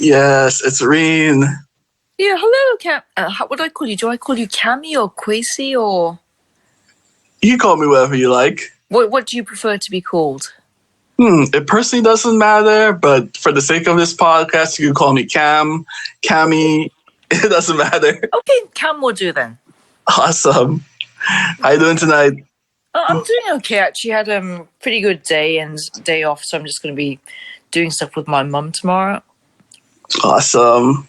Yes, it's Rin. Yeah, hello, Cam. What do I call you? Do I call you Cammy or Quasi or You can call me whatever you like. what do you prefer to be called? It personally doesn't matter, but for the sake of this podcast, you can call me Cam, Cammy. It doesn't matter. Okay, Cam will do then. Awesome. How you doing tonight? I'm doing okay. Actually, had a pretty good day and day off, so I'm just going to be doing stuff with my mum tomorrow. Awesome.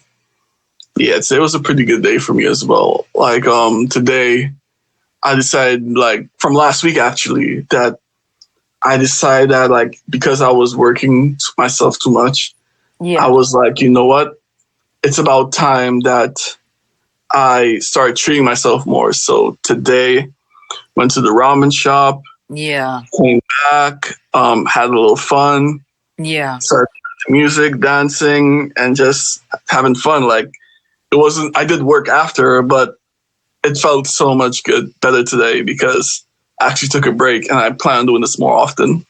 Yeah, it was a pretty good day for me as well. Like today, I decided from last week actually that I decided that because I was working myself too much, Yeah. I was like, you know what? It's about time that I started treating myself more. So today, went to the ramen shop, Yeah. came back, had a little fun, Yeah. started music, dancing, and just having fun. I did work after, but it felt so much better today because I actually took a break and I plan on doing this more often.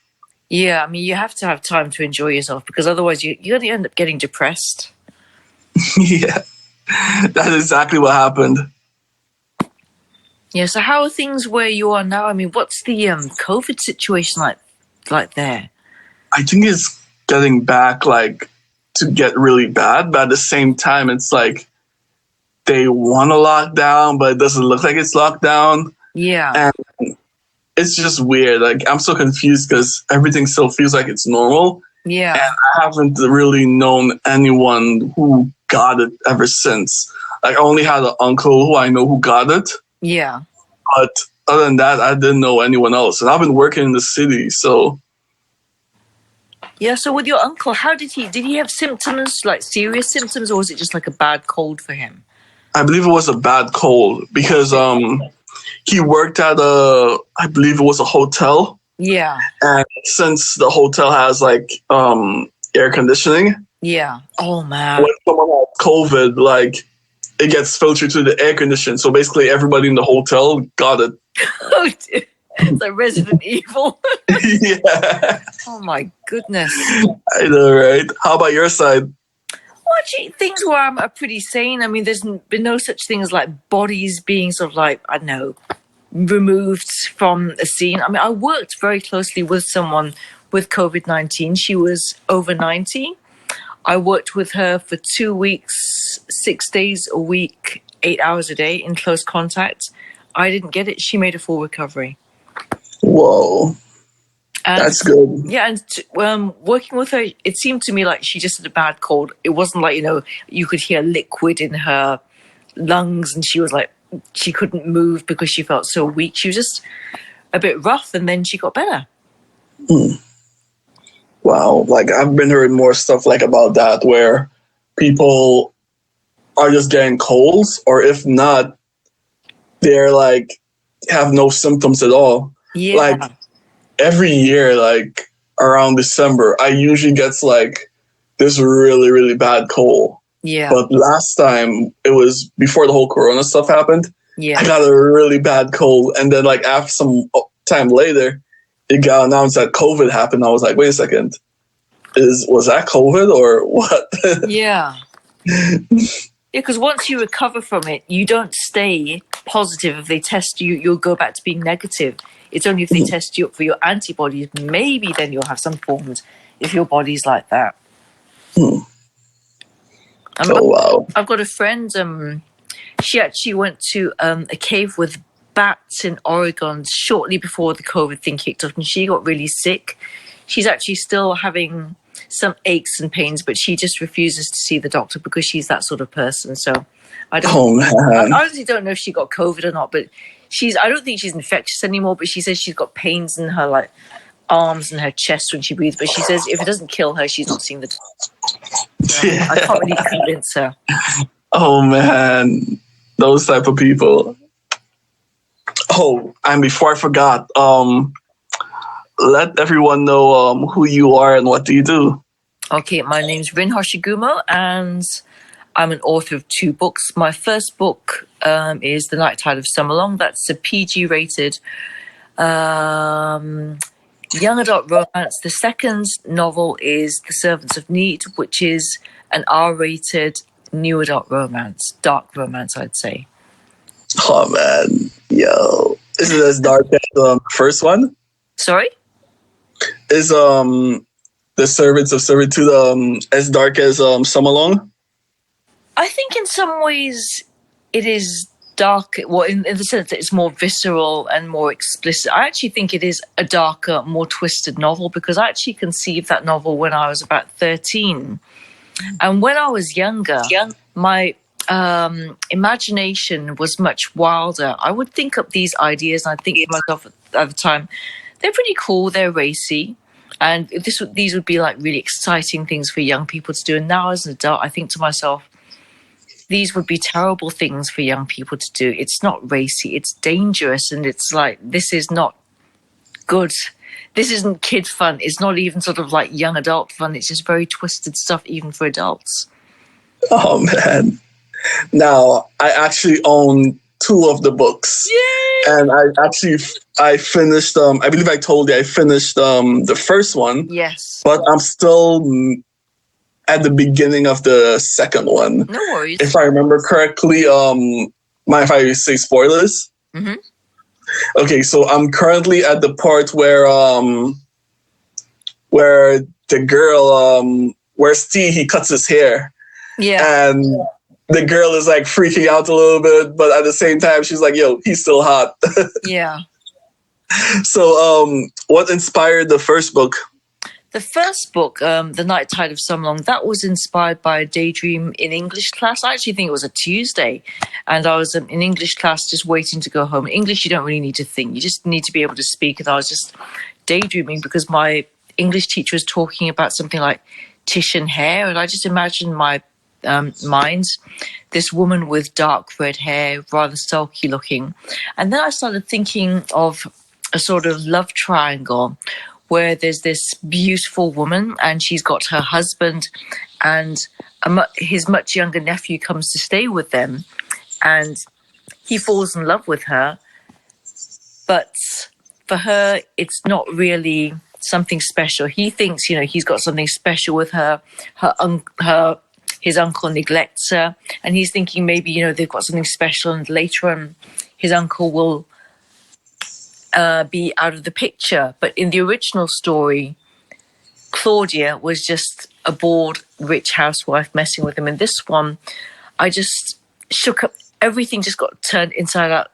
Yeah, I mean, you have to have time to enjoy yourself because otherwise you're going to end up getting depressed. Yeah, that's exactly what happened. Yeah, so how are things where you are now? I mean, what's the COVID situation like there? I think it's getting back to get really bad, but at the same time, it's like they want to lock down, but it doesn't look like it's locked down. Yeah. And it's just weird. I'm so confused because everything still feels like it's normal. Yeah. And I haven't really known anyone who got it ever since. I only had an uncle who I know who got it. Yeah. But other than that, I didn't know anyone else. And I've been working in the city, so. Yeah, so with your uncle, did he have symptoms, like serious symptoms, or was it just like a bad cold for him? I believe it was a bad cold because he worked at I believe it was a hotel. Yeah. And since the hotel has air conditioning. Yeah. Oh man. When someone has COVID, it gets filtered to the air condition. So basically everybody in the hotel got it. Oh dear. It's like Resident Evil. Yeah. Oh my goodness. I know, right? How about your side? Well, actually, things where I'm pretty sane. I mean, there's been no such thing as like bodies being sort of like, I don't know, removed from a scene. I mean, I worked very closely with someone with COVID-19. She was over 90. I worked with her for 2 weeks, 6 days a week, 8 hours a day in close contact. I didn't get it. She made a full recovery. Whoa. And, that's good. Yeah, and working with her, it seemed to me like she just had a bad cold. It wasn't like, you could hear liquid in her lungs and she was like, she couldn't move because she felt so weak. She was just a bit rough and then she got better. Wow. I've been hearing more stuff about that where people are just getting colds, or if not, they're have no symptoms at all. Yeah. Every year, around December, I usually gets this really, really bad cold. Yeah. But last time, it was before the whole Corona stuff happened. Yeah. I got a really bad cold. And then after some time later, it got announced that COVID happened. I was like, wait a second. Was that COVID or what? Yeah. Yeah, because once you recover from it, you don't stay positive. If they test you, you'll go back to being negative. It's only if they test you up for your antibodies, maybe then you'll have some forms if your body's like that. Oh, wow. I've got a friend, she actually went to a cave with bats in Oregon shortly before the COVID thing kicked off, and she got really sick. She's actually still having some aches and pains, but she just refuses to see the doctor because she's that sort of person. So I honestly don't know if she got COVID or not, but I don't think she's infectious anymore, but she says she's got pains in her arms and her chest when she breathes. But she says if it doesn't kill her, she's not seeing the doctor. Yeah. I can't really convince her. Oh man, those type of people. Oh, and before I forgot, let everyone know who you are and what do you do. Okay, my name's Rin Hoshigumo, and I'm an author of 2 books. My first book is The Nighttide of Summerlong. That's a PG-rated young adult romance. The second novel is The Servants of Neat, which is an R-rated new adult romance, dark romance, I'd say. Oh man, yo, is it as dark as the first one? Sorry? Is the Servants of Servitude as dark as Summerlong? I think in some ways it is dark, well, in the sense that it's more visceral and more explicit. I actually think it is a darker, more twisted novel because I actually conceived that novel when I was about 13. And when I was younger, my imagination was much wilder. I would think up these ideas and I'd think to myself at the time, they're pretty cool, they're racy. And these would be like really exciting things for young people to do. And now as an adult, I think to myself, these would be terrible things for young people to do. It's not racy, it's dangerous. And it's like, this is not good. This isn't kid fun. It's not even sort of like young adult fun. It's just very twisted stuff, even for adults. Oh man. Now I actually own two of the books. Yay! And I finished I believe I told you I finished the first one. Yes. But I'm still at the beginning of the second one. No worries. If I remember correctly, mind if I say spoilers? Mm-hmm. Okay, so I'm currently at the part where the girl where Steve he cuts his hair. Yeah. And the girl is like freaking out a little bit, but at the same time she's like, yo, he's still hot. Yeah. So what inspired the first book? The first book, The Nighttide of Summerlong, that was inspired by a daydream in English class. I actually think it was a Tuesday. And I was in English class just waiting to go home. In English, you don't really need to think. You just need to be able to speak. And I was just daydreaming because my English teacher was talking about something like Titian hair. And I just imagined my mind, this woman with dark red hair, rather sulky looking. And then I started thinking of a sort of love triangle where there's this beautiful woman and she's got her husband and his much younger nephew comes to stay with them and he falls in love with her. But for her, it's not really something special. He thinks, he's got something special with her. His uncle neglects her and he's thinking maybe, they've got something special and later on his uncle will be out of the picture. But in the original story, Claudia was just a bored rich housewife messing with him. In this one, I just shook up, everything just got turned inside out,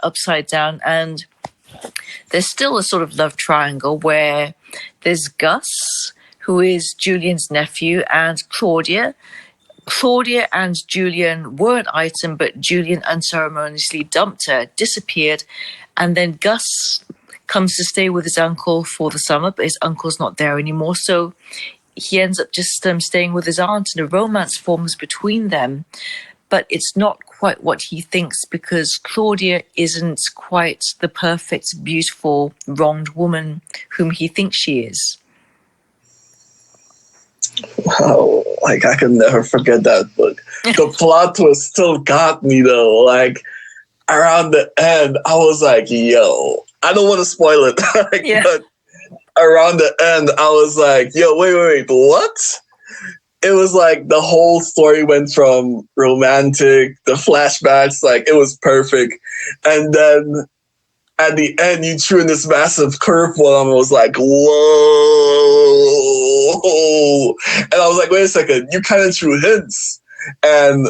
upside down. And there's still a sort of love triangle where there's Gus, who is Julian's nephew, and Claudia. Claudia and Julian were an item, but Julian unceremoniously dumped her, disappeared. And then Gus comes to stay with his uncle for the summer, but his uncle's not there anymore. So he ends up just staying with his aunt, and a romance forms between them. But it's not quite what he thinks because Claudia isn't quite the perfect, beautiful, wronged woman whom he thinks she is. Wow, like I can never forget that book. The plot twist still got me though. Like around the end, I was like, yo, I don't want to spoil it. But around the end, I was like, yo, wait, what? It was like the whole story went from romantic, the flashbacks, like it was perfect. And then at the end, you threw in this massive curveball and I was like, whoa. And I was like, wait a second, you kind of threw hints. And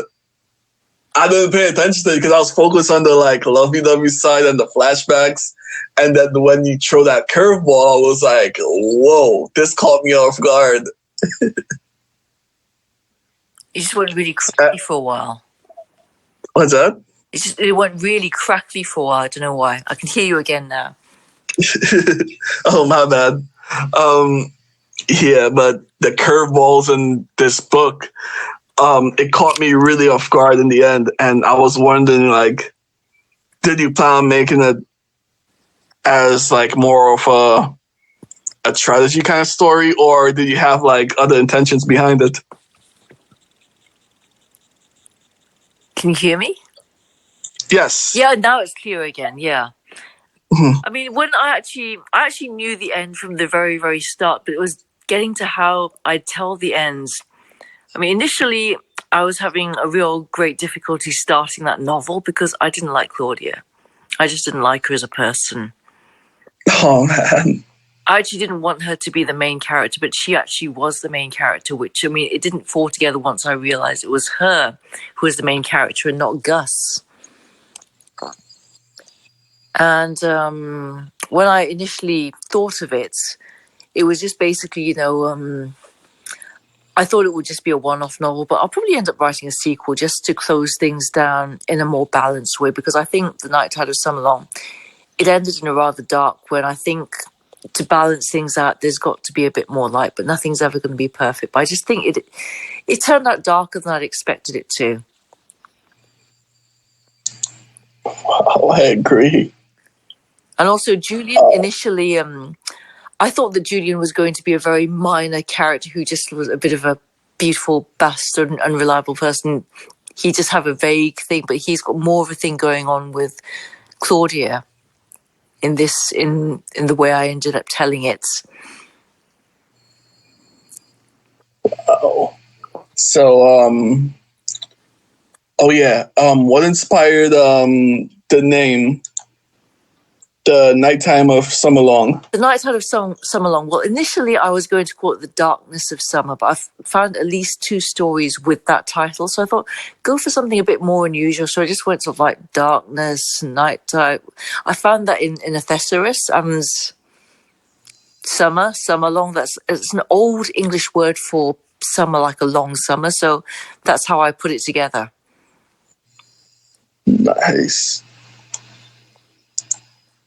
I didn't pay attention to it because I was focused on the like lovey-dovey side and the flashbacks. And then when you throw that curveball, I was like, whoa, this caught me off guard. It just went really crackly for a while. What's that? It went really crackly for a while. I don't know why. I can hear you again now. Oh, my bad. Yeah, but the curveballs in this book, it caught me really off guard in the end. And I was wondering, like, did you plan on making it as, like, more of a strategy kind of story? Or did you have, like, other intentions behind it? Can you hear me? Yes. Yeah, now it's clear again. Yeah. I mean, when I actually knew the end from the very, very start, but it was getting to how I'd tell the ends. I mean, initially, I was having a real great difficulty starting that novel because I didn't like Claudia. I just didn't like her as a person. Oh man. I actually didn't want her to be the main character, but she actually was the main character, which, I mean, it didn't fall together once I realized it was her who was the main character and not Gus. And when I initially thought of it, it was just basically, you know, I thought it would just be a one-off novel, but I'll probably end up writing a sequel just to close things down in a more balanced way, because I think The Nighttide of Summerlong, it ended in a rather dark when I think to balance things out, there's got to be a bit more light, but nothing's ever going to be perfect. But I just think it turned out darker than I'd expected it to. Wow, I agree. And also Julian, initially, I thought that Julian was going to be a very minor character who just was a bit of a beautiful bastard and unreliable person. He just have a vague thing, but he's got more of a thing going on with Claudia in the way I ended up telling it. Oh. So what inspired the name The Nighttime of Summerlong? The Nighttide of Summerlong. Well, initially I was going to call it The Darkness of Summer, but I found at least 2 stories with that title. So I thought, go for something a bit more unusual. So I just went sort of like Darkness, Nighttide. I found that in a thesaurus and Summerlong. It's an old English word for summer, like a long summer. So that's how I put it together. Nice.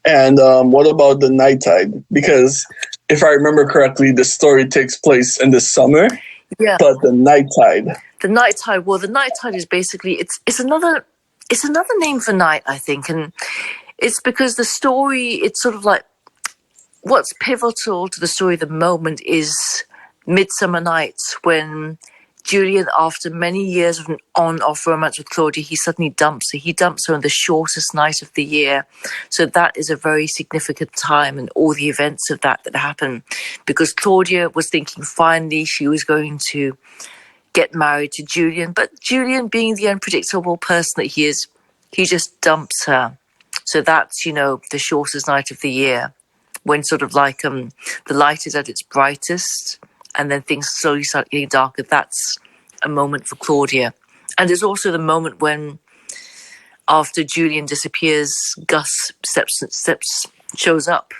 And what about the Nighttide? Because if I remember correctly, the story takes place in the summer. Yeah. But the Nighttide. The Nighttide. Well, the Nighttide is basically it's another name for night, I think, and it's because the story, it's sort of like what's pivotal to the story at the moment is Midsummer Nights, when Julian, after many years of an on-off romance with Claudia, he suddenly dumps her. He dumps her on the shortest night of the year. So that is a very significant time, and all the events of that happen. Because Claudia was thinking finally she was going to get married to Julian. But Julian, being the unpredictable person that he is, he just dumps her. So that's, you know, the shortest night of the year, when sort of like the light is at its brightest, and then things slowly start getting darker. That's a moment for Claudia. And it's also the moment when, after Julian disappears, Gus steps shows up.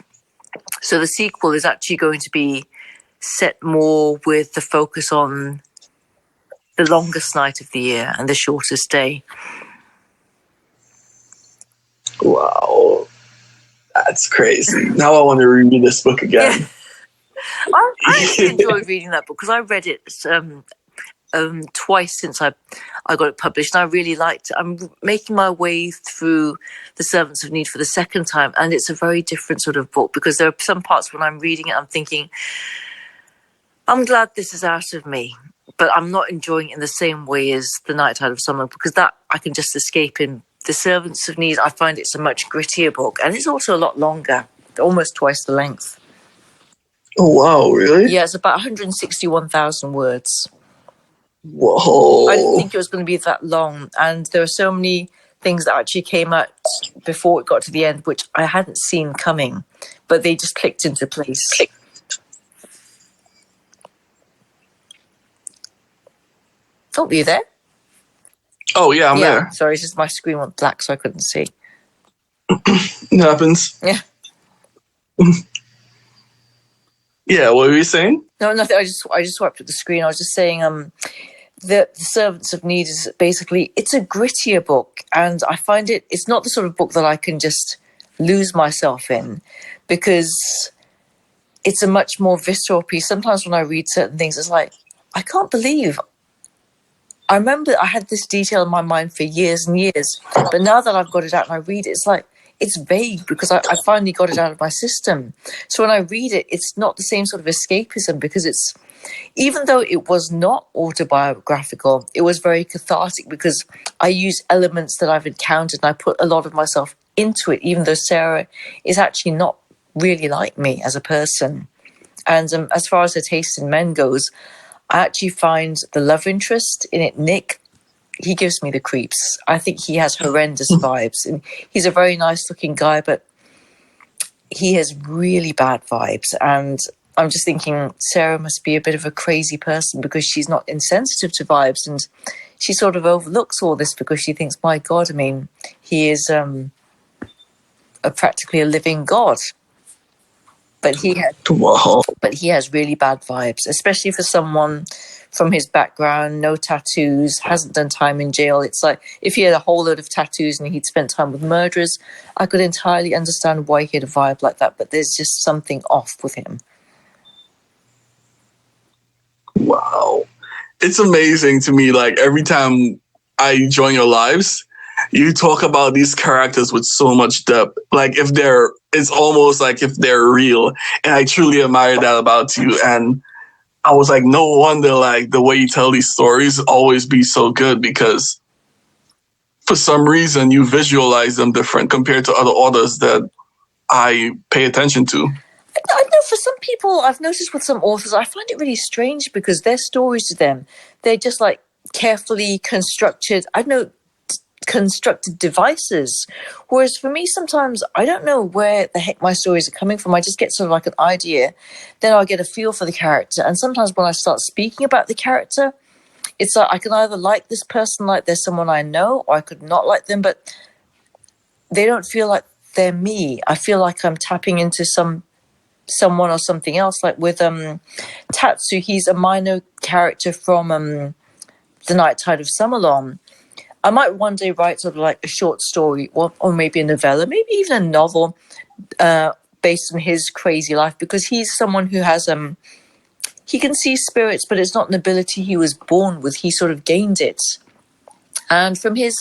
So the sequel is actually going to be set more with the focus on the longest night of the year and the shortest day. Wow. That's crazy. Now I want to read this book again. Yeah. I actually enjoyed reading that book because I read it twice since I got it published, and I really liked it. I'm making my way through The Servants of Need for the second time, and it's a very different sort of book, because there are some parts when I'm reading it, I'm thinking, I'm glad this is out of me, but I'm not enjoying it in the same way as The Nighttide of Summer, because that I can just escape in. The Servants of Need, I find it's a much grittier book, and it's also a lot longer, almost twice the length. Oh, wow, really? Yeah, it's about 161,000 words. Whoa. I didn't think it was going to be that long, and there are so many things that actually came out before it got to the end, which I hadn't seen coming, but they just clicked into place. Oh, are you there? Oh, yeah, I'm there. Sorry, it's just my screen went black, so I couldn't see. It happens. Yeah. Yeah, what were you saying? No, nothing. I just swiped at the screen. I was just saying the Servants of Need is basically, it's a grittier book, and I find it's not the sort of book that I can just lose myself in, because it's a much more visceral piece. Sometimes when I read certain things, it's like, I can't believe. I remember I had this detail in my mind for years and years, but now that I've got it out and I read it, it's like, it's vague, because I finally got it out of my system. So when I read it, it's not the same sort of escapism, because it's, even though it was not autobiographical, it was very cathartic, because I use elements that I've encountered and I put a lot of myself into it, even though Sarah is actually not really like me as a person. And as far as her taste in men goes, I actually find the love interest in it, Nick, he gives me the creeps. I think he has horrendous vibes. And he's a very nice looking guy, but he has really bad vibes. And I'm just thinking Sarah must be a bit of a crazy person because she's not insensitive to vibes. And she sort of overlooks all this because she thinks, my God, I mean, he is practically a living God. But he has really bad vibes, especially for someone from his background, no tattoos, hasn't done time in jail. It's like if he had a whole load of tattoos and he'd spent time with murderers, I could entirely understand why he had a vibe like that. But there's just something off with him. Wow. It's amazing to me. Like every time I join your lives, you talk about these characters with so much depth. Like it's almost like if they're real. And I truly admire that about you. And I was like, no wonder like the way you tell these stories always be so good because for some reason you visualize them different compared to other authors that I pay attention to. I know for some people, I've noticed with some authors, I find it really strange because their stories to them, they're just like carefully constructed. I know constructed devices, whereas for me sometimes I don't know where the heck my stories are coming from. I just get sort of like an idea, then I'll get a feel for the character, and sometimes when I start speaking about the character, it's like I can either like this person like they're someone I know, or I could not like them, but they don't feel like they're me. I feel like I'm tapping into someone or something else. Like with Tatsu, he's a minor character from the Nighttide of Summerlong. I might one day write sort of like a short story or maybe a novella, maybe even a novel based on his crazy life, because he's someone who has he can see spirits, but it's not an ability he was born with. He sort of gained it. And from his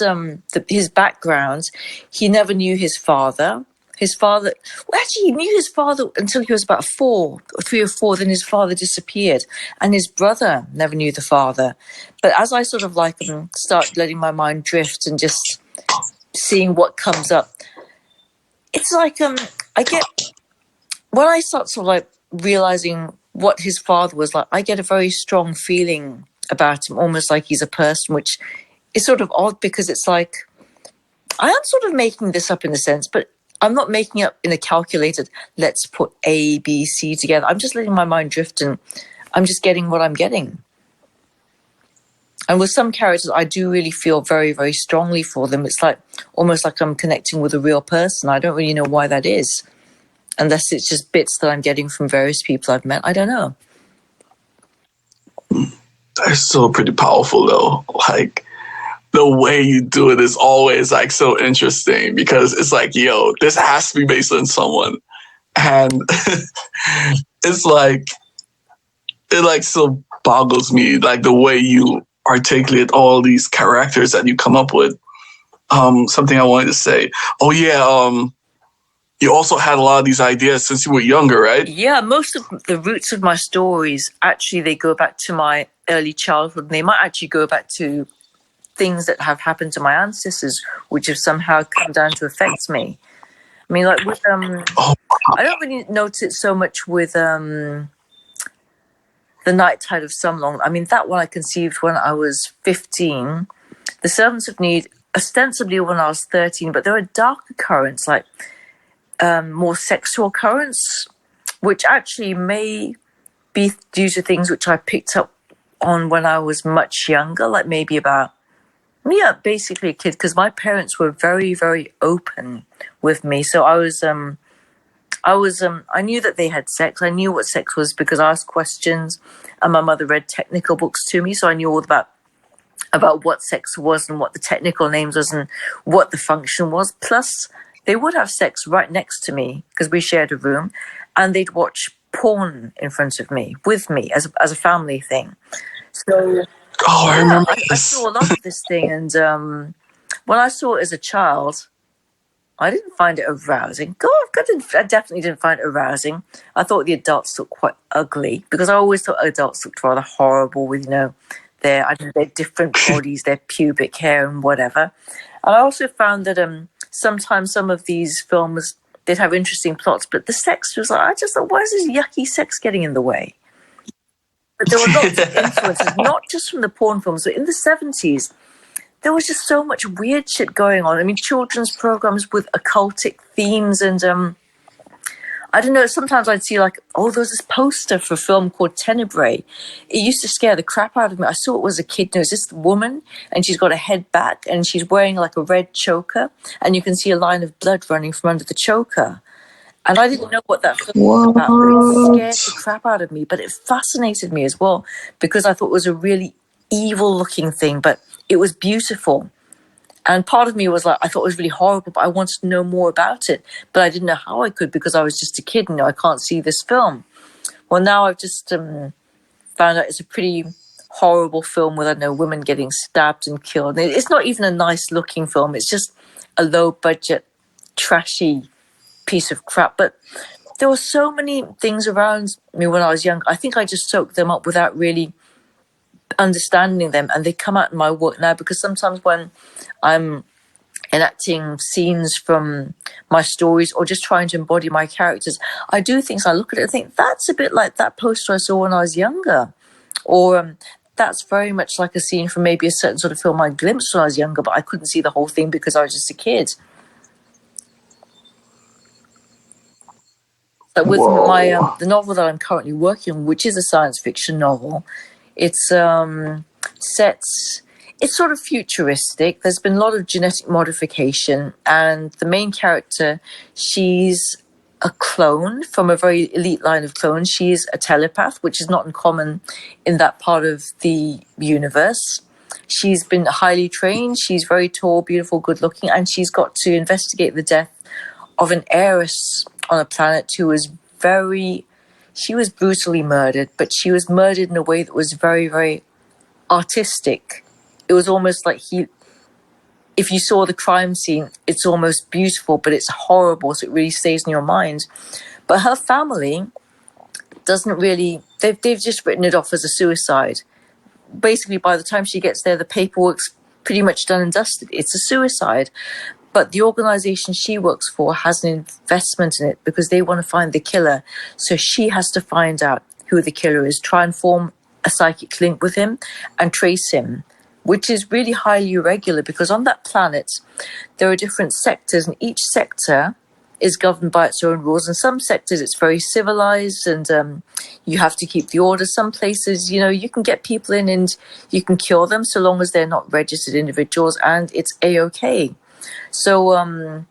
background, he never knew his father. His father, well, actually, he knew his father until he was about 3 or 4. Then his father disappeared, and his brother never knew the father. But as I sort of like start letting my mind drift and just seeing what comes up, it's like I get when I start sort of like realizing what his father was like, I get a very strong feeling about him, almost like he's a person, which is sort of odd because it's like I am sort of making this up in a sense, but I'm not making up in a calculated, let's put A, B, C together. I'm just letting my mind drift and I'm just getting what I'm getting. And with some characters, I do really feel very, very strongly for them. It's like almost like I'm connecting with a real person. I don't really know why that is. Unless it's just bits that I'm getting from various people I've met. I don't know. That's still pretty powerful though. Like the way you do it is always like so interesting because it's like, yo, this has to be based on someone. And it's like, it like so boggles me, like the way you articulate all these characters that you come up with. Something I wanted to say. Oh yeah, you also had a lot of these ideas since you were younger, right? Yeah, most of the roots of my stories, actually, they go back to my early childhood. And they might actually go back to things that have happened to my ancestors, which have somehow come down to affect me. I mean, like with I don't really notice it so much with the Nighttide of Summerlong. I mean, that one I conceived when I was 15. The Servants of Need, ostensibly when I was 13, but there are darker currents, like more sexual currents, which actually may be due to things which I picked up on when I was much younger, like maybe about, basically a kid, because my parents were very, very open with me. So I knew that they had sex. I knew what sex was because I asked questions, and my mother read technical books to me, so I knew all about what sex was and what the technical names was and what the function was. Plus, they would have sex right next to me because we shared a room, and they'd watch porn in front of me, with me, as a family thing. So, I remember I saw a lot of this thing, and when I saw it as a child, I didn't find it arousing. I definitely didn't find it arousing. I thought the adults looked quite ugly because I always thought adults looked rather horrible with, their different bodies, their pubic hair and whatever. And I also found that sometimes some of these films, they'd have interesting plots, but the sex was like, I just thought, why is this yucky sex getting in the way? But there were lots of influences, not just from the porn films, but in the 70s, there was just so much weird shit going on. I mean, children's programs with occultic themes and I don't know, sometimes I'd see like, oh, there's this poster for a film called Tenebrae. It used to scare the crap out of me. I saw it as a kid. There's this woman and she's got a head back and she's wearing like a red choker and you can see a line of blood running from under the choker. And I didn't know what that film was about, but it scared the crap out of me. But it fascinated me as well because I thought it was a really evil looking thing, but it was beautiful. And part of me was like, I thought it was really horrible, but I wanted to know more about it. But I didn't know how I could because I was just a kid and I can't see this film. Well, now I've just found out it's a pretty horrible film with, I don't know, women getting stabbed and killed. It's not even a nice looking film. It's just a low budget, trashy piece of crap. But there were so many things around me when I was young. I think I just soaked them up without really understanding them, and they come out in my work now because sometimes when I'm enacting scenes from my stories or just trying to embody my characters, I do things, I look at it and think, that's a bit like that poster I saw when I was younger, or that's very much like a scene from maybe a certain sort of film I glimpsed when I was younger, but I couldn't see the whole thing because I was just a kid. But with my the novel that I'm currently working on, which is a science fiction novel, it's it's sort of futuristic. There's been a lot of genetic modification, and the main character, she's a clone from a very elite line of clones. She's a telepath, which is not uncommon in that part of the universe. She's been highly trained. She's very tall, beautiful, good looking, and she's got to investigate the death of an heiress on a planet who was she was brutally murdered, but she was murdered in a way that was very, very artistic. It was almost like if you saw the crime scene, it's almost beautiful, but it's horrible, so it really stays in your mind. But her family doesn't really, they've just written it off as a suicide. Basically, by the time she gets there, the paperwork's pretty much done and dusted. It's a suicide. But the organization she works for has an investment in it because they want to find the killer. So she has to find out who the killer is, try and form a psychic link with him and trace him, which is really highly irregular because on that planet, there are different sectors and each sector is governed by its own rules. In some sectors, it's very civilized and you have to keep the order. Some places, you can get people in and you can kill them so long as they're not registered individuals and it's A-OK. So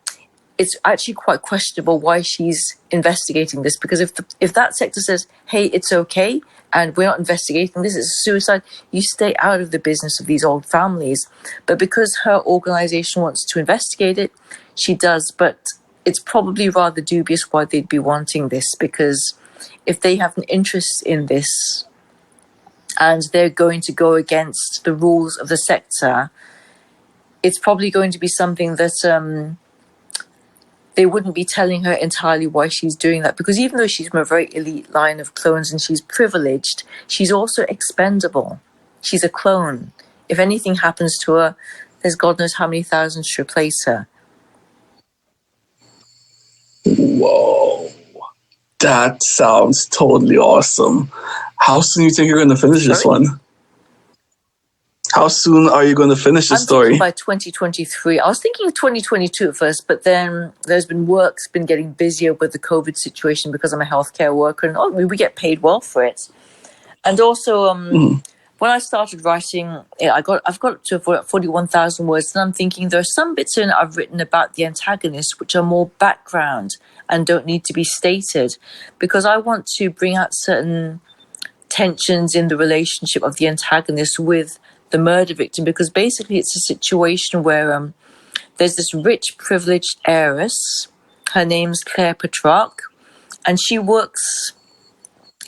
it's actually quite questionable why she's investigating this, because if that sector says, hey, it's okay, and we're not investigating this, it's a suicide, you stay out of the business of these old families. But because her organization wants to investigate it, she does. But it's probably rather dubious why they'd be wanting this, because if they have an interest in this and they're going to go against the rules of the sector, it's probably going to be something that they wouldn't be telling her entirely why she's doing that. Because even though she's from a very elite line of clones and she's privileged, she's also expendable. She's a clone. If anything happens to her, there's God knows how many thousands to replace her. Whoa. That sounds totally awesome. How soon do you think you're going to finish this one? How soon are you going to finish the story? I'm thinking by 2023. I was thinking 2022 at first, but then there's been work's been getting busier with the COVID situation because I'm a healthcare worker and we get paid well for it. And also, when I started writing, I've got to 41,000 words, and I'm thinking there are some bits in it I've written about the antagonist which are more background and don't need to be stated, because I want to bring out certain tensions in the relationship of the antagonist with the murder victim, because basically it's a situation where there's this rich, privileged heiress. Her name's Claire Petrarch, and she works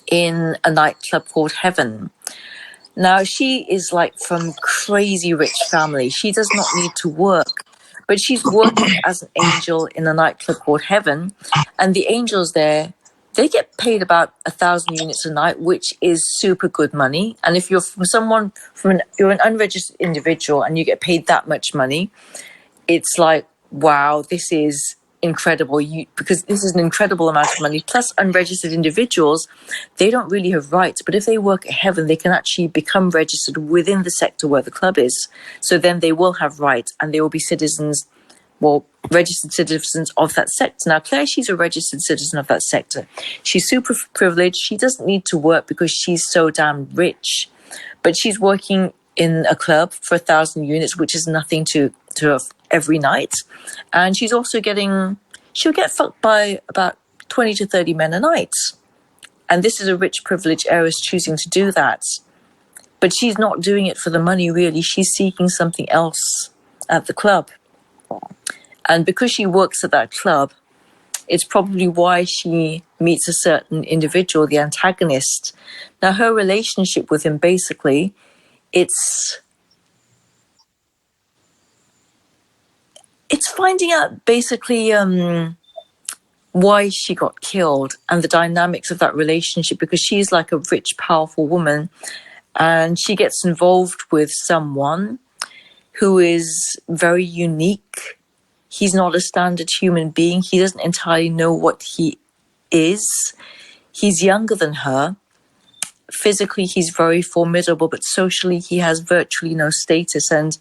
in a nightclub called Heaven. Now, she is like from crazy rich family. She does not need to work, but she's working as an angel in a nightclub called Heaven, and the angels there, they get paid about 1,000 units a night, which is super good money. And if you're you're an unregistered individual and you get paid that much money, it's like wow, this is incredible, because this is an incredible amount of money. Plus, unregistered individuals, they don't really have rights, but if they work at Heaven, they can actually become registered within the sector where the club is. So then they will have rights, and they will be citizens, well, registered citizens of that sector. Now, Claire, she's a registered citizen of that sector. She's super privileged. She doesn't need to work because she's so damn rich, but she's working in a club for 1,000 units, which is nothing to her every night. And she's also she'll get fucked by about 20 to 30 men a night. And this is a rich, privileged heiress choosing to do that. But she's not doing it for the money, really. She's seeking something else at the club. And because she works at that club, it's probably why she meets a certain individual, the antagonist. Now, her relationship with him, basically, it's finding out basically why she got killed and the dynamics of that relationship, because she's like a rich, powerful woman, and she gets involved with someone who is very unique. He's not a standard human being. He doesn't entirely know what he is. He's younger than her. Physically, he's very formidable, but socially, he has virtually no status. And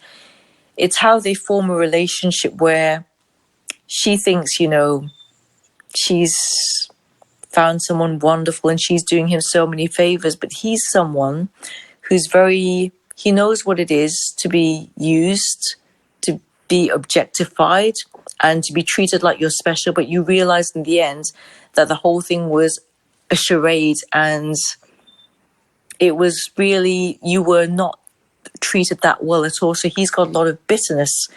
it's how they form a relationship where she thinks, she's found someone wonderful and she's doing him so many favors, but he's someone who's he knows what it is to be used, to be objectified, and to be treated like you're special. But you realize in the end that the whole thing was a charade, and it was really, you were not treated that well at all. So he's got a lot of bitterness,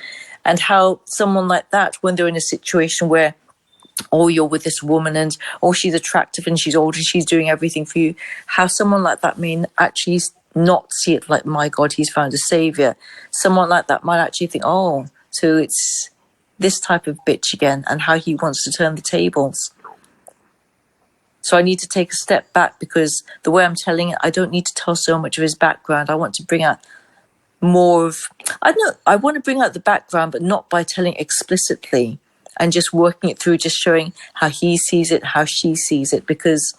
and how someone like that, when they're in a situation where, oh, you're with this woman and, oh, she's attractive and she's old and she's doing everything for you, how someone like that may actually not see it like, my God, he's found a savior. Someone like that might actually think, oh, so it's this type of bitch again, and how he wants to turn the tables. So I need to take a step back, because the way I'm telling it, I don't need to tell so much of his background. I want to bring out more of, I want to bring out the background, but not by telling explicitly and just working it through, just showing how he sees it, how she sees it. Because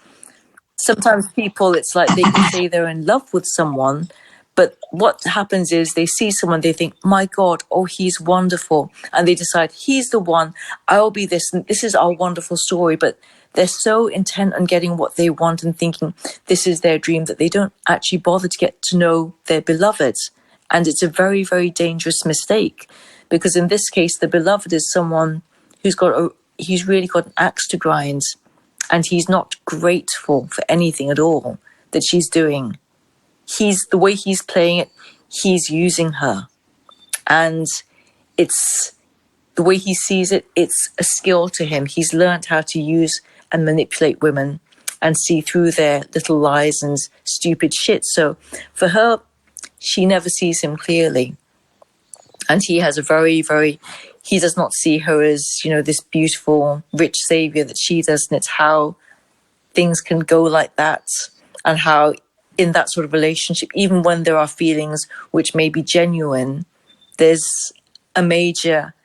sometimes people, it's like they can say they're in love with someone, but what happens is they see someone, they think, my God, oh, he's wonderful. And they decide, he's the one, I'll be this, and this is our wonderful story. But they're so intent on getting what they want and thinking this is their dream, that they don't actually bother to get to know their beloved. And it's a very, very dangerous mistake, because in this case, the beloved is someone he's really got an axe to grind, and he's not grateful for anything at all that she's doing. The way he's playing it, he's using her. And it's the way he sees it, it's a skill to him. He's learned how to use and manipulate women and see through their little lies and stupid shit. So for her, she never sees him clearly. And he has he does not see her as, this beautiful, rich savior that she does. And it's how things can go like that, and how in that sort of relationship, even when there are feelings which may be genuine, there's a major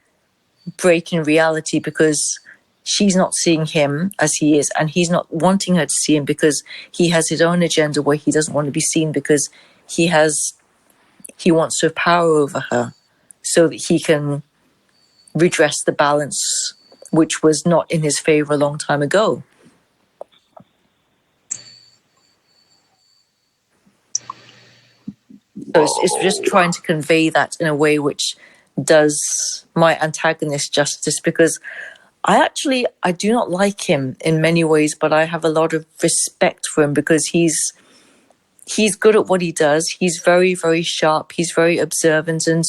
break in reality, because she's not seeing him as he is, and he's not wanting her to see him, because he has his own agenda where he doesn't want to be seen, because he wants to have power over her so that he can redress the balance which was not in his favor a long time ago. So it's just trying to convey that in a way which does my antagonist justice, because I do not like him in many ways, but I have a lot of respect for him, because he's good at what he does. He's very, very sharp. He's very observant, and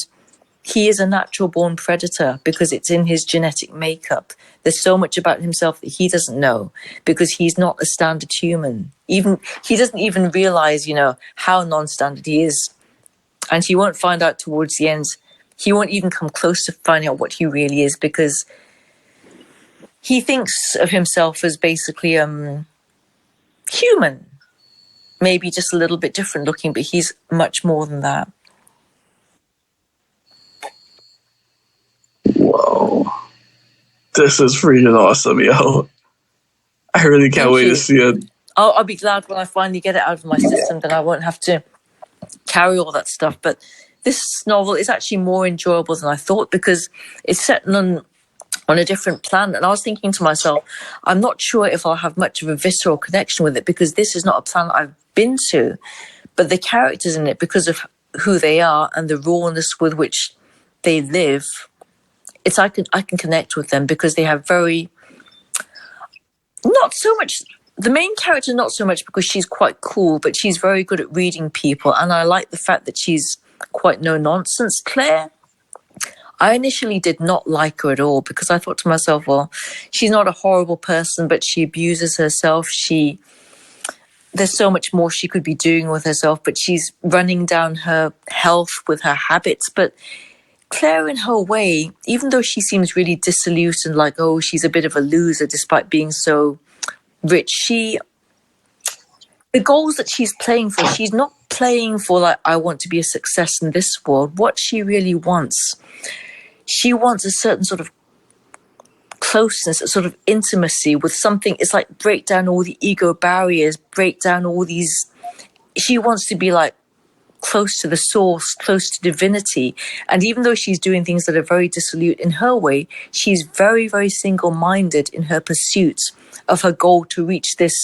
he is a natural born predator, because it's in his genetic makeup. There's so much about himself that he doesn't know, because he's not a standard human. He doesn't even realize, how non-standard he is. And he won't find out towards the end. He won't even come close to finding out what he really is, because he thinks of himself as basically human. Maybe just a little bit different looking, but he's much more than that. Whoa. This is freaking awesome, yo. I really can't Thank wait you. to see it. I'll be glad when I finally get it out of my system, then I won't have to carry all that stuff. But this novel is actually more enjoyable than I thought because it's set on a different planet. And I was thinking to myself, I'm not sure if I'll have much of a visceral connection with it because this is not a planet I've been to. But the characters in it, because of who they are and the rawness with which they live, I can connect with them because they have very, not so much, the main character not so much because she's quite cool, but she's very good at reading people. And I like the fact that she's quite no nonsense. Claire, I initially did not like her at all because I thought to myself, well, she's not a horrible person, but she abuses herself. There's so much more she could be doing with herself, but she's running down her health with her habits. But Claire, in her way, even though she seems really dissolute and like, oh, she's a bit of a loser despite being so rich, the goals that she's playing for, she's not playing for like, I want to be a success in this world. What she really wants, she wants a certain sort of closeness, a sort of intimacy with something. It's like break down all the ego barriers, break down all these. She wants to be like close to the source, close to divinity. And even though she's doing things that are very dissolute in her way, she's very, very single-minded in her pursuit of her goal to reach this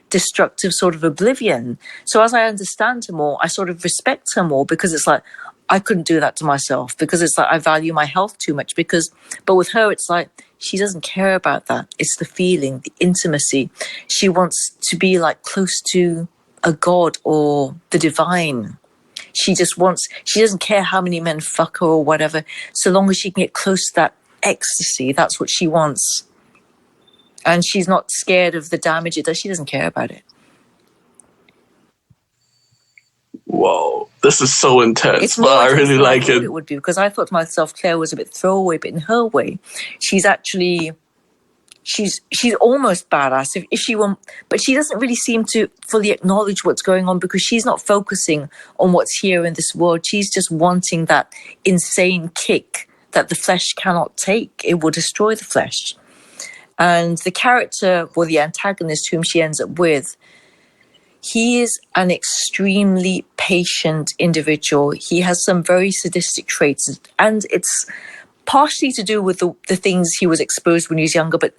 destructive sort of oblivion. So as I understand her more, I sort of respect her more because it's like, I couldn't do that to myself because it's like I value my health too much but with her, it's like, she doesn't care about that. It's the feeling, the intimacy. She wants to be like close to a god or the divine. She doesn't care how many men fuck her or whatever, so long as she can get close to that ecstasy, that's what she wants. And she's not scared of the damage it does. She doesn't care about it. Whoa, this is so intense, It's but more I intense really than I like thought it. it would be because I thought to myself Claire was a bit throwaway, but in her way, she's actually... She's almost badass if she won't, but she doesn't really seem to fully acknowledge what's going on because she's not focusing on what's here in this world. She's just wanting that insane kick that the flesh cannot take. It will destroy the flesh. And the character, or the antagonist whom she ends up with, he is an extremely patient individual. He has some very sadistic traits, and it's partially to do with the things he was exposed when he was younger, but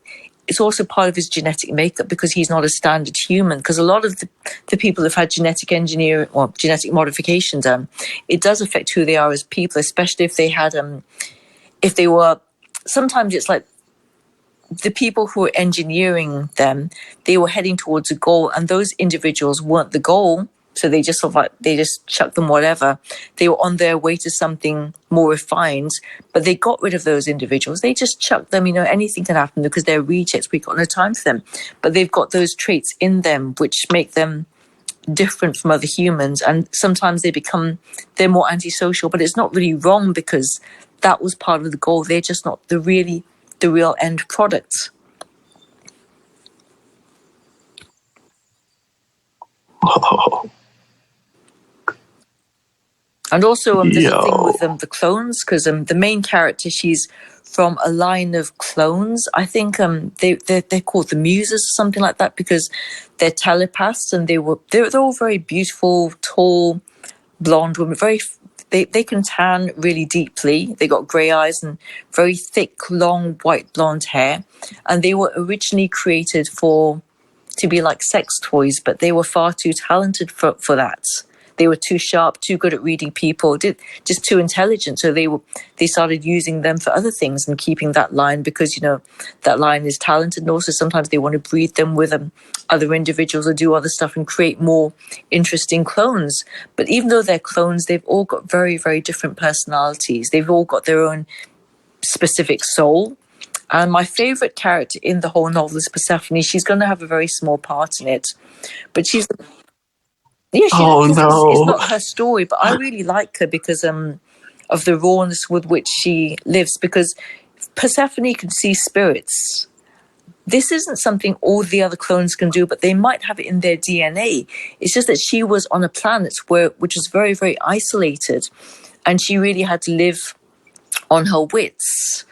it's also part of his genetic makeup because he's not a standard human. Because a lot of the people who've had genetic engineering or genetic modifications, it does affect who they are as people, especially if they had, if they were, sometimes it's like the people who were engineering them, they were heading towards a goal and those individuals weren't the goal. So they just sort of like, they just chucked them whatever. They were on their way to something more refined, but they got rid of those individuals. They just chucked them, anything can happen because they're rejects. We've got no time for them. But they've got those traits in them which make them different from other humans. And sometimes they're more antisocial, but it's not really wrong because that was part of the goal. They're just not the real end product. Oh, and also, there's a thing yo. with the clones because the main character, she's from a line of clones. I think they're called the Muses or something like that because they're telepaths and they're all very beautiful, tall, blonde women. They can tan really deeply. They got grey eyes and very thick, long, white blonde hair, and they were originally created to be like sex toys, but they were far too talented for that. They were too sharp, too good at reading people, just too intelligent. So they started using them for other things and keeping that line because, that line is talented. And also sometimes they want to breed them with other individuals or do other stuff and create more interesting clones. But even though they're clones, they've all got very, very different personalities. They've all got their own specific soul. And my favorite character in the whole novel is Persephone. She's going to have a very small part in it, but she's... Yeah, Oh because no. it's not her story, but I really like her because of the rawness with which she lives. Because Persephone can see spirits. This isn't something all the other clones can do, but they might have it in their DNA. It's just that she was on a planet which was very, very isolated, and she really had to live on her wits.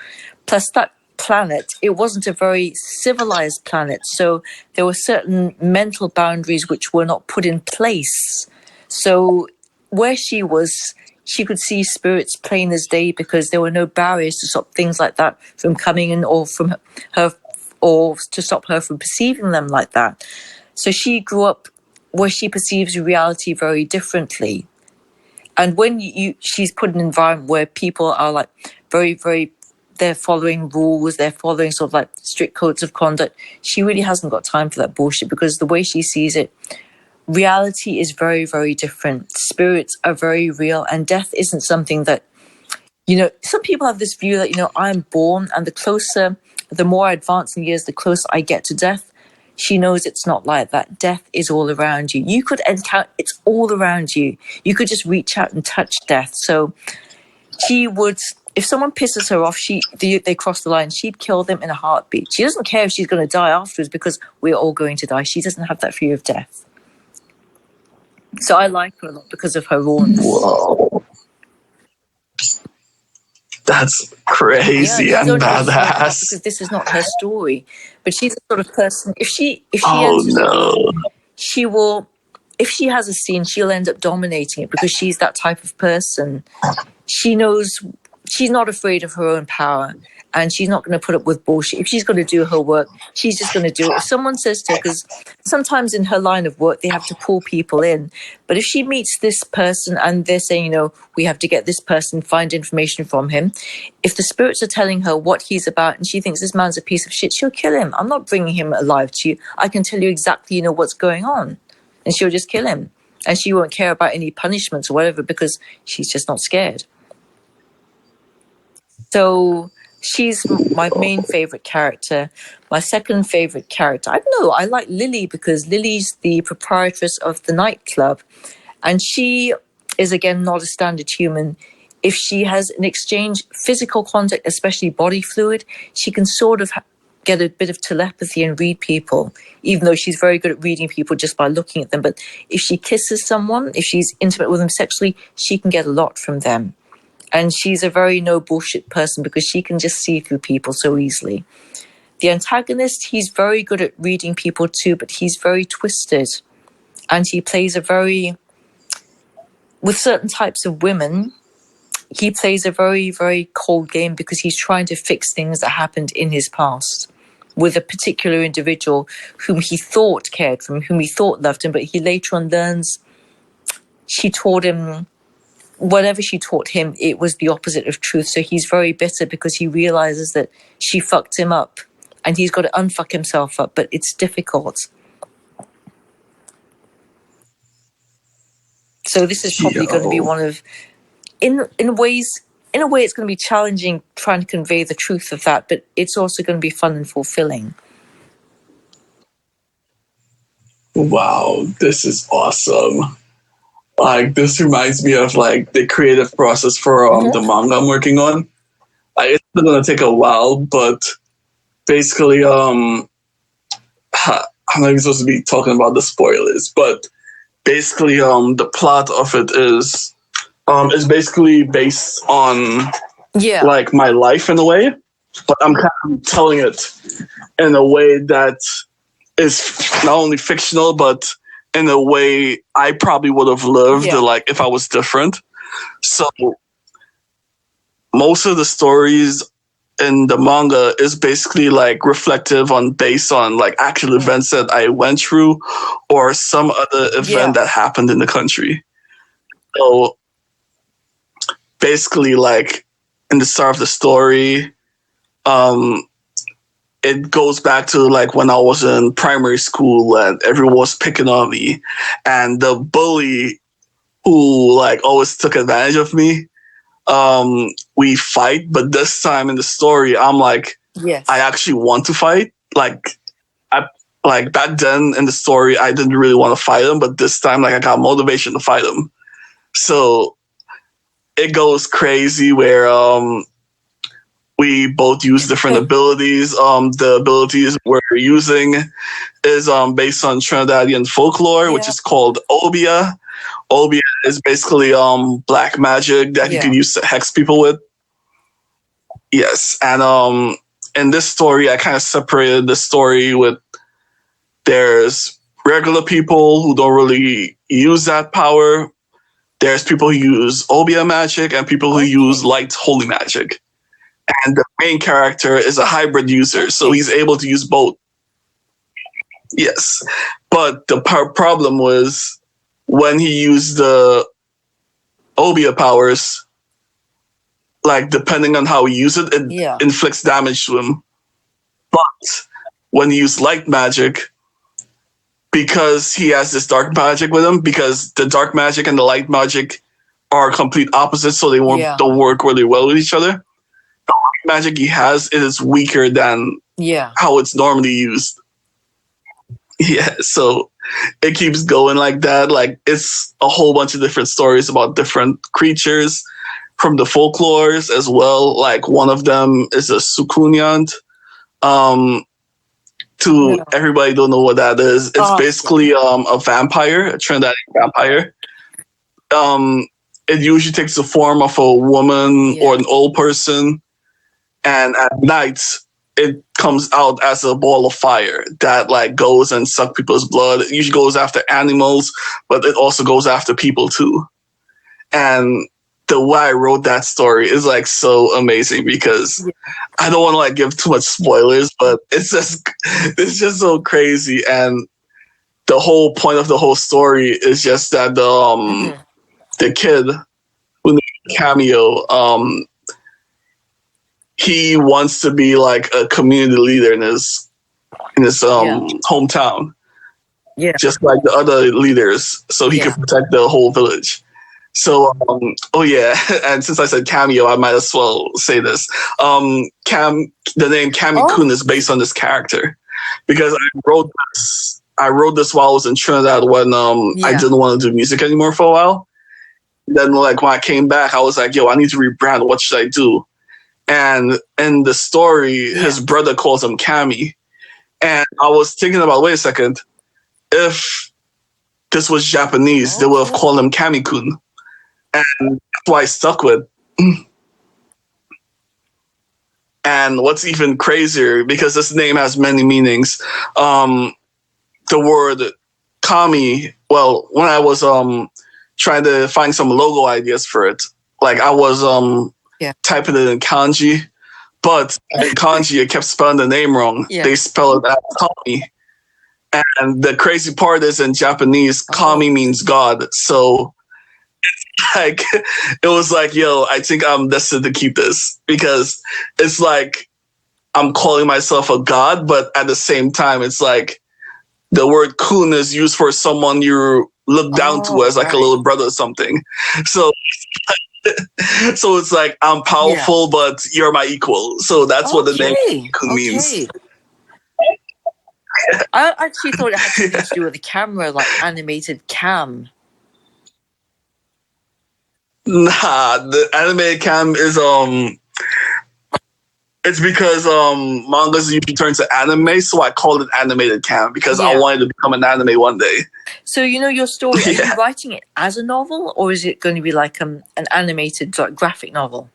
Plus, that planet, it wasn't a very civilized planet. So there were certain mental boundaries which were not put in place. So where she was, she could see spirits plain as day because there were no barriers to stop things like that from coming in, or from her, or to stop her from perceiving them like that. So she grew up where she perceives reality very differently. And when she's put in an environment where people are like very, very, they're following rules, they're following sort of like strict codes of conduct, she really hasn't got time for that bullshit, because the way she sees it, reality is very, very different. Spirits are very real, and death isn't something that, some people have this view that, I'm born, and the more I advance in years, the closer I get to death. She knows it's not like that. Death is all around you. You could encounter, it's all around you. You could just reach out and touch death. So she would, if someone pisses her off, they cross the line, she'd kill them in a heartbeat. She doesn't care if she's going to die afterwards, because we're all going to die. She doesn't have that fear of death. So I like her a lot because of her rawness. Whoa. That's crazy and badass. Because this is not her story, but she's the sort of person. If she Oh enters no. a room, she will. If she has a scene, she'll end up dominating it, because she's that type of person. She knows she's not afraid of her own power, and she's not going to put up with bullshit. If she's going to do her work, she's just going to do it. If someone says to her, because sometimes in her line of work, they have to pull people in. But if she meets this person and they're saying, we have to get this person, find information from him. If the spirits are telling her what he's about and she thinks this man's a piece of shit, she'll kill him. I'm not bringing him alive to you. I can tell you exactly, what's going on. And she'll just kill him. And she won't care about any punishments or whatever, because she's just not scared. So she's my main favorite character. My second favorite character, I don't know, I like Lily, because Lily's the proprietress of the nightclub, and she is, again, not a standard human. If she has an exchange, physical contact, especially body fluid, she can sort of get a bit of telepathy and read people, even though she's very good at reading people just by looking at them. But if she kisses someone, if she's intimate with them sexually, she can get a lot from them. And she's a very no bullshit person, because she can just see through people so easily. The antagonist, he's very good at reading people too, but he's very twisted. And he plays with certain types of women, he plays a very, very cold game, because he's trying to fix things that happened in his past with a particular individual whom he thought cared for him, whom he thought loved him, but he later on learns she taught him, whatever she taught him, it was the opposite of truth. So he's very bitter, because he realizes that she fucked him up, and he's got to unfuck himself up, but it's difficult. So this is probably going to be one of, in a way, it's going to be challenging trying to convey the truth of that, but it's also going to be fun and fulfilling. Wow, this is awesome. Like, this reminds me of like the creative process for the manga I'm working on. It's still gonna take a while, but basically, I'm not even supposed to be talking about the spoilers, but basically, the plot of it is basically based on like my life in a way, but I'm kind of telling it in a way that is not only fictional, but in a way I probably would have lived, like if I was different. So most of the stories in the manga is basically like reflective based on like actual events that I went through, or some other event that happened in the country. So basically, like in the start of the story, it goes back to like when I was in primary school and everyone was picking on me, and the bully who like always took advantage of me, we fight. But this time in the story, I'm like, I actually want to fight. Like back then in the story, I didn't really want to fight him, but this time, like, I got motivation to fight him. So it goes crazy where we both use different abilities. The abilities we're using is based on Trinidadian folklore, which is called Obia. Obia is basically black magic that you can use to hex people with. Yes, and in this story, I kind of separated the story with there's regular people who don't really use that power. There's people who use Obia magic and people who use light holy magic. And the main character is a hybrid user, so he's able to use both. Yes, but the problem was when he used the Obia powers, like depending on how he uses it, it inflicts damage to him. But when he used light magic, because he has this dark magic with him, because the dark magic and the light magic are complete opposites, so they don't work really well with each other. The light magic he has is weaker than how it's normally used. Yeah, so it keeps going like that. Like it's a whole bunch of different stories about different creatures from the folklores as well. Like one of them is a sukunyant. To everybody don't know what that is. It's basically a vampire, a Trinidadian vampire. It usually takes the form of a woman or an old person, and at night it comes out as a ball of fire that like goes and suck people's blood. It usually goes after animals, but it also goes after people too. And the way I wrote that story is like so amazing because I don't want to like give too much spoilers, but it's just so crazy. And the whole point of the whole story is just that the kid who named Cameo, he wants to be like a community leader in his hometown, just like the other leaders, so he can protect the whole village. So, and since I said cameo, I might as well say this. The name Cammy-Kun is based on this character because I wrote this while I was in Trinidad when I didn't want to do music anymore for a while. Then, like when I came back, I was like, "Yo, I need to rebrand. What should I do?" And in the story, his brother calls him Cammy, and I was thinking about, wait a second, if this was Japanese, they would have called him Cammy-Kun. And that's why I stuck with. And what's even crazier, because this name has many meanings, the word kami, well, when I was trying to find some logo ideas for it, like I was typing it in kanji, but in kanji it kept spelling the name wrong. They spell it as kami. And the crazy part is in Japanese, kami means God. So like it was like, yo, I think I'm destined to keep this because it's like I'm calling myself a god, but at the same time, it's like the word kun is used for someone you look down to as like a little brother or something. So so it's like I'm powerful, but you're my equal. So that's what the name kun means. I actually thought it had something to do with the camera, like animated cam. Nah, the animated cam is it's because mangas usually turn to anime, so I called it animated cam because I wanted to become an anime one day. So your story, are you writing it as a novel or is it going to be like an animated like graphic novel?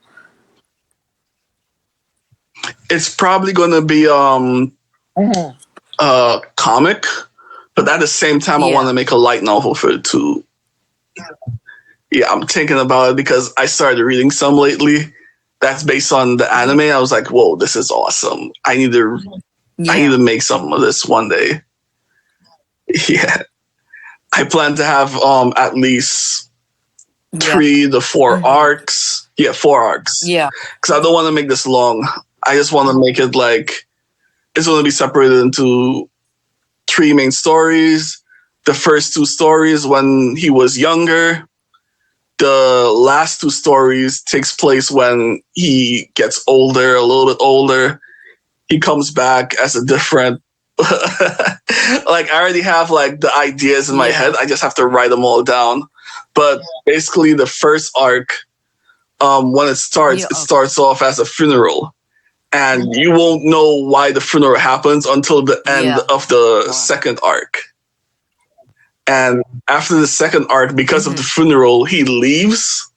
It's probably going to be a comic, but at the same time I want to make a light novel for it too. Yeah, I'm thinking about it because I started reading some lately that's based on the anime. I was like, whoa, this is awesome. I need to make some of this one day. Yeah. I plan to have at least 3 to 4 arcs. Yeah, 4 arcs. Yeah. Because I don't want to make this long. I just want to make it like it's going to be separated into 3 main stories. The first 2 stories when he was younger. The last 2 stories takes place when he gets older, a little bit older. He comes back as a different like I already have like the ideas in my head. I just have to write them all down. But basically the first arc, when it starts off as a funeral. And you won't know why the funeral happens until the end of the second arc. And after the second arc, because of the funeral, he leaves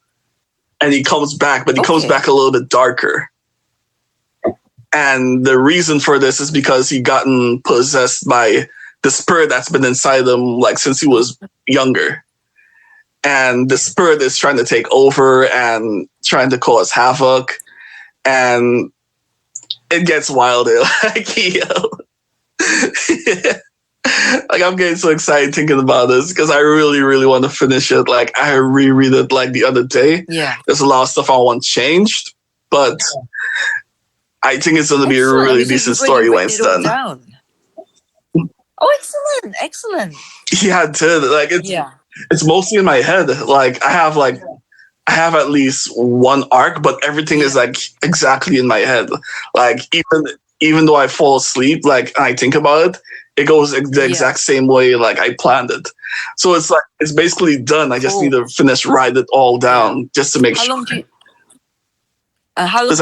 and he comes back, but he comes back a little bit darker. And the reason for this is because he gotten possessed by the spirit that's been inside him like since he was younger. And the spirit is trying to take over and trying to cause havoc. And it gets wilder. Like, like I'm getting so excited thinking about this because I really, really want to finish it. Like I reread it like the other day. Yeah. There's a lot of stuff I want changed, but I think it's going to be a Excellent. really So decent you've already story when written it's it all done. down. Oh, excellent, excellent. Yeah, I did. Like it's mostly in my head. Like I have at least one arc, but everything is like exactly in my head. Like even though I fall asleep, like and I think about it, it goes the exact same way like I planned it. So it's like it's basically done. I just need to finish write it all down just to make sure. How long do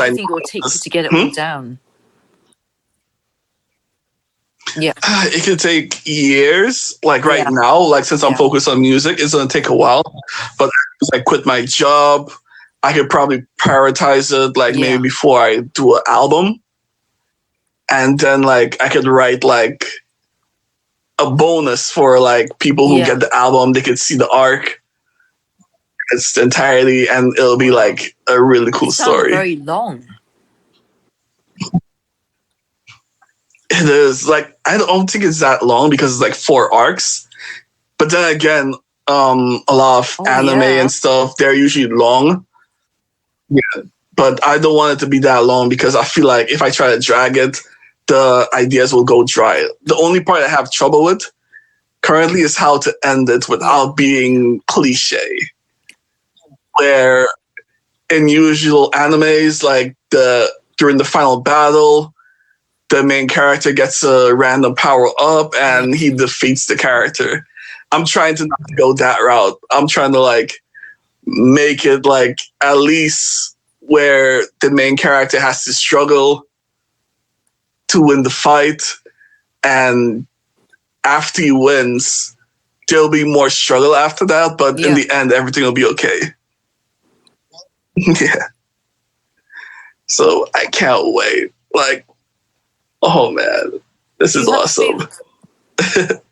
you think it will take you to get it all down? Yeah. It could take years. Like right now, like since I'm focused on music, it's gonna take a while. But as I quit my job, I could probably prioritize it like maybe before I do an album. And then like I could write like a bonus for like people who get the album, they could see the arc its entirety and it'll be like a really cool story. Very long. It is like I don't think it's that long because it's like 4 arcs. But then again, a lot of anime and stuff, they're usually long. Yeah. But I don't want it to be that long because I feel like if I try to drag it, the ideas will go dry. The only part I have trouble with currently is how to end it without being cliche. Where in usual animes, like during the final battle, the main character gets a random power up and he defeats the character. I'm trying to not go that route. I'm trying to like make it like at least where the main character has to struggle to win the fight, and after he wins, there'll be more struggle after that, but in the end, everything will be okay. Yeah. So I can't wait. Like, oh man, this is awesome.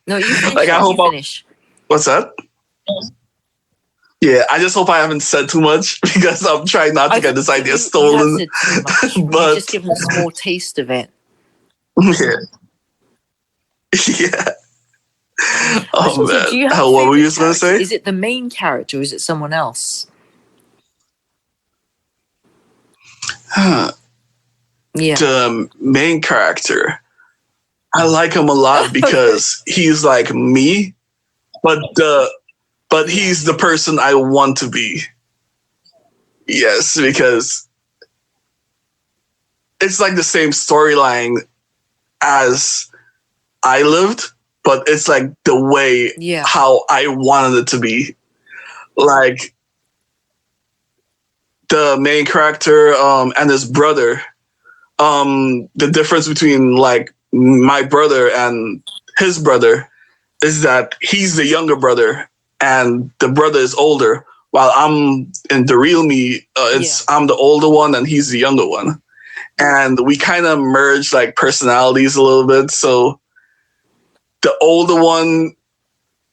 No, you finish. Like, I hope finish. What's that? Yeah, I just hope I haven't said too much because I'm trying not to get this idea stolen. You said too much. But just give them a small taste of it. Yeah. Yeah. Oh man. Do you have what were you going to say? Is it the main character or is it someone else? Yeah. The main character. I like him a lot because he's like me, but he's the person I want to be. Yes, because it's like the same storyline as I lived, but it's like the way how I wanted it to be. Like the main character and his brother, the difference between like my brother and his brother is that he's the younger brother and the brother is older, while I'm in the real me, I'm the older one and he's the younger one. And we kind of merge like personalities a little bit. So the older one,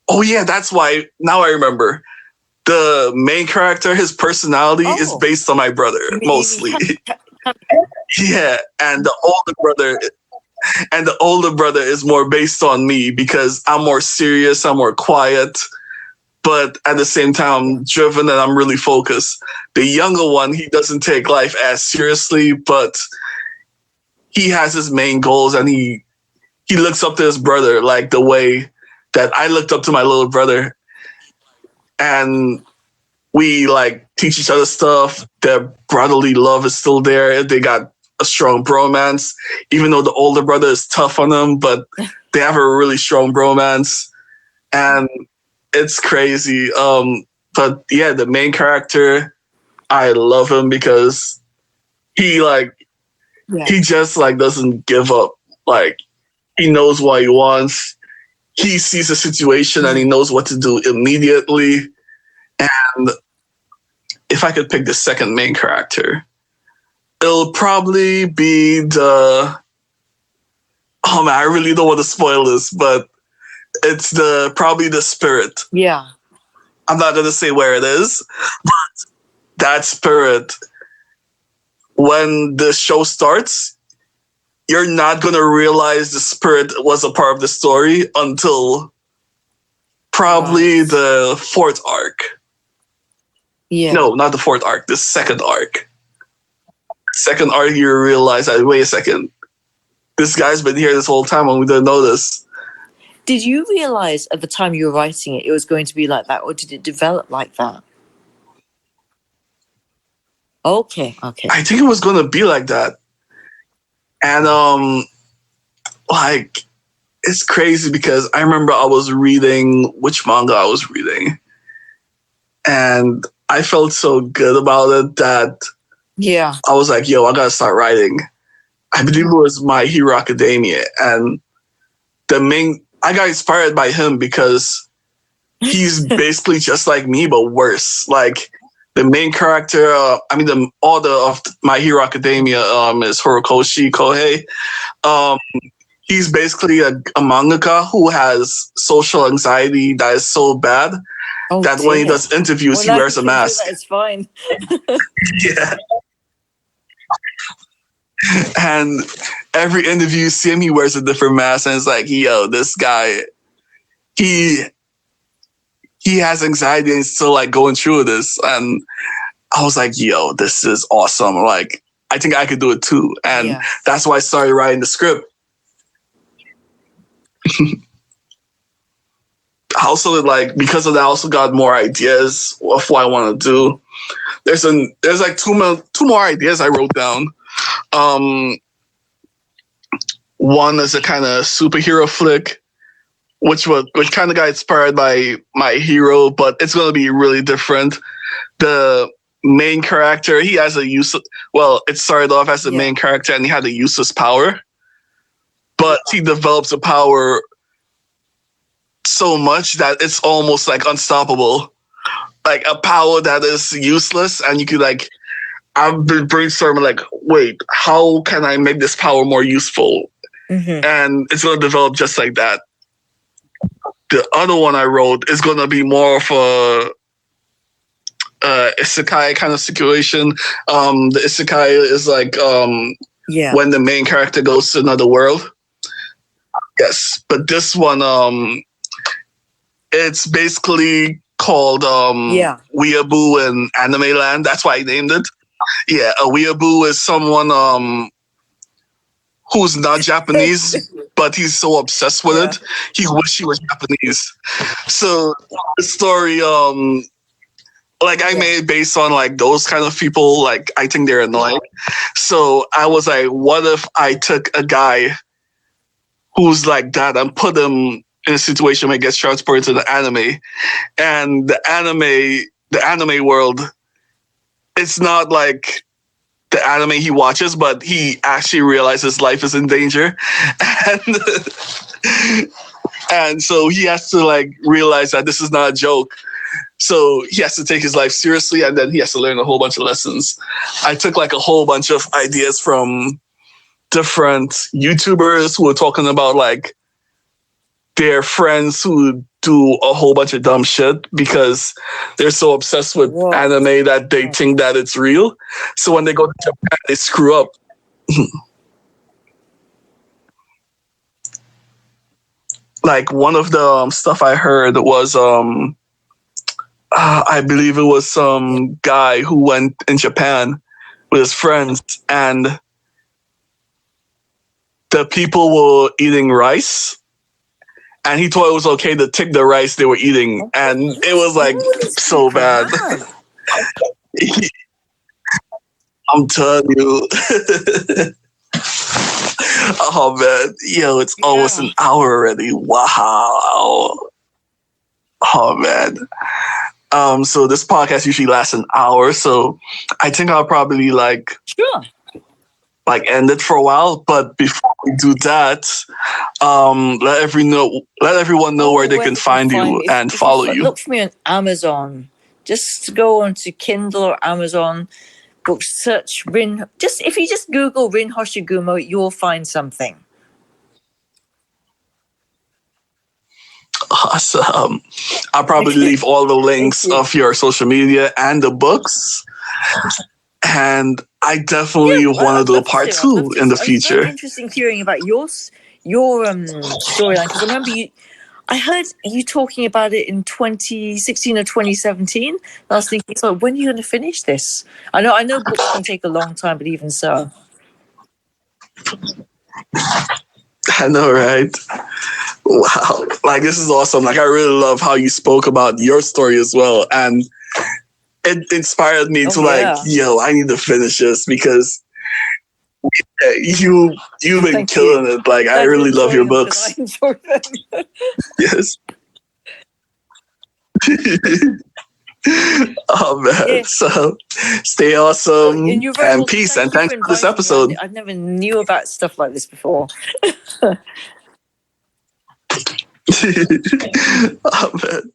oh yeah, that's why now I remember. The main character, his personality is based on my brother mostly. Yeah, and the older brother is more based on me because I'm more serious, I'm more quiet, but at the same time I'm driven and I'm really focused. The younger one, he doesn't take life as seriously, but he has his main goals and he looks up to his brother like the way that I looked up to my little brother. And we like teach each other stuff. Their brotherly love is still there. They got a strong bromance, even though the older brother is tough on them, but they have a really strong bromance. And it's crazy. But yeah, the main character, I love him because he just like doesn't give up. Like he knows what he wants. He sees a situation and he knows what to do immediately. And if I could pick the second main character, It'll probably be the. Oh man, I really don't want to spoil this, but it's probably the spirit. Yeah. I'm not gonna say where it is, but that spirit, when the show starts, you're not gonna realize the spirit was a part of the story until probably the fourth arc. Yeah. No, not the fourth arc, the second arc. Second arc, you realize that, wait a second, this guy's been here this whole time and we didn't know this. Did you realize at the time you were writing it was going to be like that, or did it develop like that? Okay. I think it was going to be like that. And, like, it's crazy because I remember I was reading which manga I was reading. And I felt so good about it that I was like, yo, I got to start writing. I believe it was My Hero Academia. And I got inspired by him because he's basically just like me, but worse. Like, the main character, the author of My Hero Academia is Horikoshi Kohei. He's basically a mangaka who has social anxiety that is so bad that when he does interviews, he wears a mask. It's fine. Yeah. And every interview you see him, he wears a different mask, and it's like, yo, this guy, he has anxiety and he's still like going through this. And I was like, yo, this is awesome. Like, I think I could do it too. And that's why I started writing the script. Also, like, because of that, I also got more ideas of what I want to do. There's like two more ideas I wrote down. One is a kind of superhero flick, which kind of got inspired by My Hero, but it's going to be really different. The main character, he has it started off as the main character and he had a useless power, but he develops a power so much that it's almost like unstoppable. Like a power that is useless, and you could like, I've been brainstorming like, wait, how can I make this power more useful? Mm-hmm. And it's going to develop just like that. The other one I wrote is going to be more of a isekai kind of situation. The isekai is like when the main character goes to another world. Yes, but this one, it's basically called Weeaboo in Anime Land. That's why I named it. Yeah, a Weeaboo is someone who's not Japanese, but he's so obsessed with it, he wish he was Japanese. So the story, I made it based on like those kind of people. Like, I think they're annoying. So I was like, what if I took a guy who's like that and put him in a situation where he gets transported to the anime, and the anime world, it's not like the anime he watches, but he actually realizes life is in danger, and so he has to like realize that this is not a joke. So he has to take his life seriously, and then he has to learn a whole bunch of lessons. I took like a whole bunch of ideas from different YouTubers who were talking about like their friends who do a whole bunch of dumb shit because they're so obsessed with anime that they think that it's real. So when they go to Japan, they screw up. Like, one of the stuff I heard was, I believe it was some guy who went in Japan with his friends, and the people were eating rice, and he thought it was okay to take the rice they were eating, and it was like so bad. I'm telling you. Oh man, yo, it's almost an hour already. Wow. Oh man. So this podcast usually lasts an hour, so I think I'll probably end it for a while. But before we do that, let everyone know where they can find you and follow you. Look for me on Amazon. Just go on to Kindle or Amazon, books, search Rin. If you just Google Rin Hoshigumo, you'll find something. Awesome. I'll probably leave all the links of your social media and the books. And I definitely want to do a part 2 in the future. It's very interesting hearing about your storyline, because I remember I heard you talking about it in 2016 or 2017. I was thinking, so when are you going to finish this? I know books can take a long time, but even so. I know, right? Wow. Like, this is awesome. Like, I really love how you spoke about your story as well. And it inspired me to I need to finish this, because you've been killing it. Like, I really love your books. I enjoy them. Yes. Oh man. Yeah. So stay awesome and peace, and thanks for this episode. I never knew about stuff like this before. Oh man.